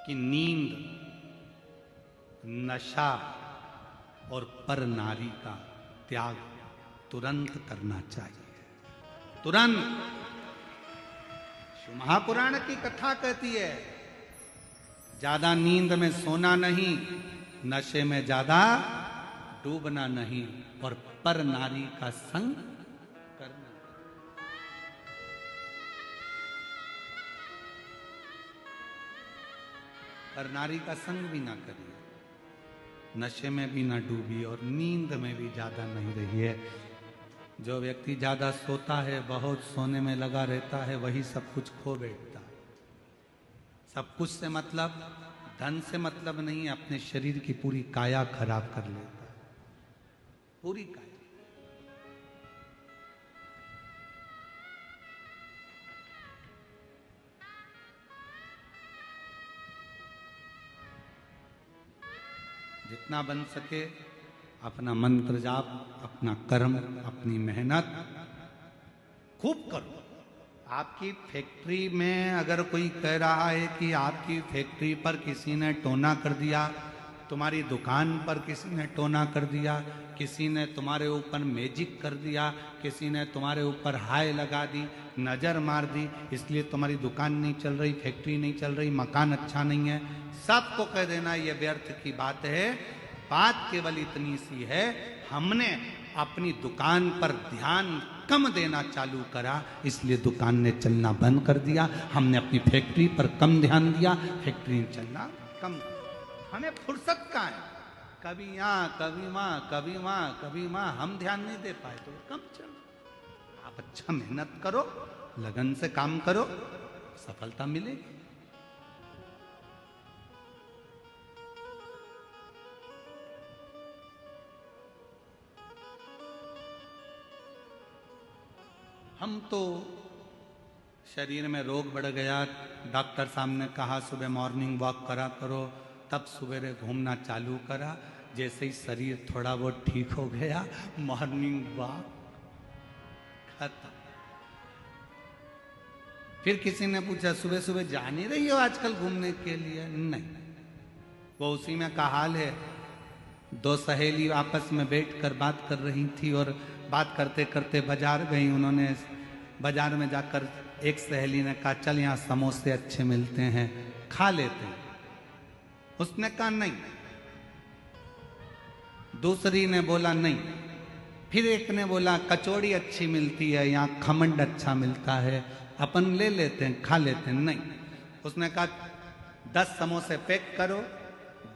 कि नींद, नशा और पर नारी का त्याग तुरंत करना चाहिए, तुरंत। शिव महापुराण की कथा कहती है, ज्यादा नींद में सोना नहीं, नशे में ज्यादा डूबना नहीं, और पर नारी का संग करना। पर नारी का संग भी ना करिए, नशे में भी ना डूबी, और नींद में भी ज्यादा नहीं रही है। जो व्यक्ति ज्यादा सोता है, बहुत सोने में लगा रहता है, वही सब कुछ खो बैठता है। सब कुछ से मतलब, धन से मतलब नहीं, अपने शरीर की पूरी काया खराब कर लेता है, पूरी काया। जितना बन सके अपना मंत्र जाप, अपना कर्म, अपनी मेहनत खूब करो। आपकी फैक्ट्री में अगर कोई कह रहा है कि आपकी फैक्ट्री पर किसी ने टोना कर दिया, तुम्हारी दुकान पर किसी ने टोना कर दिया, किसी ने तुम्हारे ऊपर मैजिक कर दिया, किसी ने तुम्हारे ऊपर हाय लगा दी, नज़र मार दी, इसलिए तुम्हारी दुकान नहीं चल रही, फैक्ट्री नहीं चल रही, मकान अच्छा नहीं है, सबको कह देना ये व्यर्थ की बात है। बात केवल इतनी सी है, हमने अपनी दुकान पर ध्यान कम देना चालू करा, इसलिए दुकान ने चलना बंद कर दिया। हमने अपनी फैक्ट्री पर कम ध्यान दिया, फैक्ट्री चलना कम। हमें फुर्सत कहाँ है, कभी यहाँ कभी वहाँ, कभी वहाँ कभी वहाँ, हम ध्यान नहीं दे पाए तो कम चलो। आप अच्छा मेहनत करो, लगन से काम करो, सफलता मिलेगी। हम तो शरीर में रोग बढ़ गया, डॉक्टर साहब ने कहा सुबह मॉर्निंग वॉक करा करो, तब सवेरे घूमना चालू करा। जैसे ही शरीर थोड़ा बहुत ठीक हो गया, मॉर्निंग वॉक खत्म। फिर किसी ने पूछा सुबह सुबह जा नहीं रही हो आजकल घूमने के लिए? नहीं, वो उसी में का हाल है। दो सहेली आपस में बैठकर बात कर रही थी, और बात करते करते बाजार गई। उन्होंने बाजार में जाकर एक सहेली ने कहा चल यहाँ समोसे अच्छे मिलते हैं, खा लेते हैं। उसने कहा नहीं, दूसरी ने बोला नहीं, फिर एक ने बोला कचौड़ी अच्छी मिलती है, यहाँ खमंड अच्छा मिलता है, अपन ले लेते हैं, खा लेते हैं। नहीं, उसने कहा 10 समोसे पैक करो,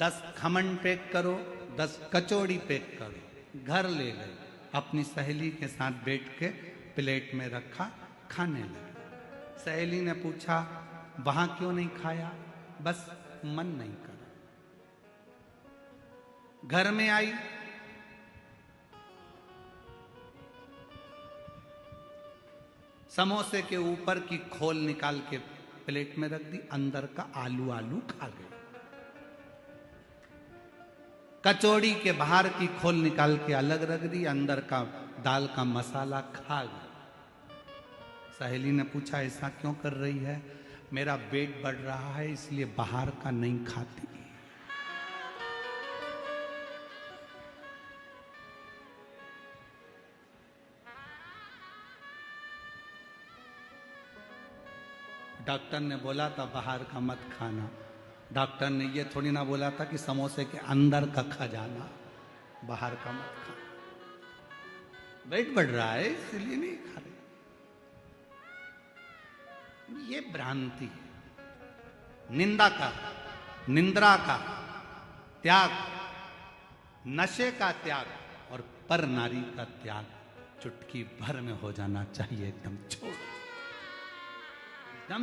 10 खमंड पैक करो, 10 कचौड़ी पैक करो। घर ले गए, अपनी सहेली के साथ बैठ के प्लेट में रखा, खाने लगे। सहेली ने पूछा वहां क्यों नहीं खाया? बस मन नहीं करा। घर में आई, समोसे के ऊपर की खोल निकाल के प्लेट में रख दी, अंदर का आलू आलू खा गए। कचौड़ी के बाहर की खोल निकाल के अलग रख दी, अंदर का दाल का मसाला खा गए। सहेली ने पूछा ऐसा क्यों कर रही है? मेरा पेट बढ़ रहा है इसलिए बाहर का नहीं खाती। डॉक्टर ने बोला था बाहर का मत खाना। डॉक्टर ने ये थोड़ी ना बोला था कि समोसे के अंदर का खा जाना, बाहर का मत खा। पेट बढ़ रहा है इसलिए नहीं खा रहे। ये भ्रांति है। निंदा का, निंद्रा का त्याग, नशे का त्याग और पर नारी का त्याग चुटकी भर में हो जाना चाहिए। एकदम छोड़, एकदम